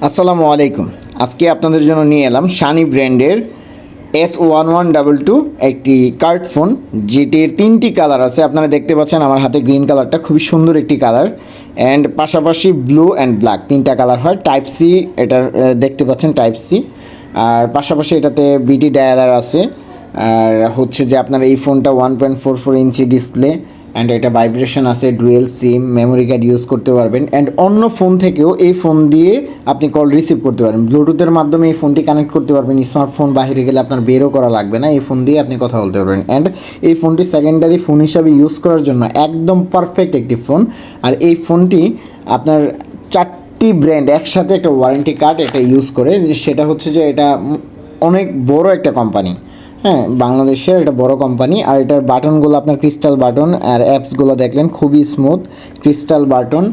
আসসালামু আলাইকুম। আজকে আপনাদের জন্য নিয়ে এলাম শানি ব্র্যান্ডের S1122 একটি কার্ড ফোন, যেটির 3টি কালার আছে। আপনারা দেখতে পাচ্ছেন আমার হাতে গ্রিন কালারটা খুবই সুন্দর একটি কালার, অ্যান্ড পাশাপাশি ব্লু অ্যান্ড ব্ল্যাক 3টা কালার হয়। টাইপ সি এটার দেখতে পাচ্ছেন টাইপ সি, আর পাশাপাশি এটাতে বিটি ডায়ালার আছে। আর হচ্ছে যে আপনার এই ফোনটা 1.44 ইঞ্চি ডিসপ্লে, অ্যান্ড এটা ভাইব্রেশন আছে, ডুয়েল সিম, মেমোরি কার্ড ইউজ করতে পারবেন, অ্যান্ড অন্য ফোন থেকেও এই ফোন দিয়ে আপনি কল রিসিভ করতে পারবেন। ব্লুটুথের মাধ্যমে এই ফোনটি কানেক্ট করতে পারবেন। স্মার্টফোন বাইরে গেলে আপনার বেরও করা লাগবে না, এই ফোন দিয়ে আপনি কথা বলতে পারবেন। অ্যান্ড এই ফোনটি সেকেন্ডারি ফোন হিসাবে ইউজ করার জন্য একদম পারফেক্ট একটি ফোন। আর এই ফোনটি আপনার 4টি ব্র্যান্ড একসাথে একটা ওয়ারেন্টি কার্ড এটা ইউজ করে। সেটা হচ্ছে যে এটা অনেক বড় একটা কোম্পানি, হ্যাঁ, বাংলাদেশের এটা বড় কোম্পানি। আর এটার বাটনগুলো আপনার ক্রিস্টাল বাটন, আর অ্যাপসগুলো দেখলেন খুবই স্মুথ ক্রিস্টাল বাটন,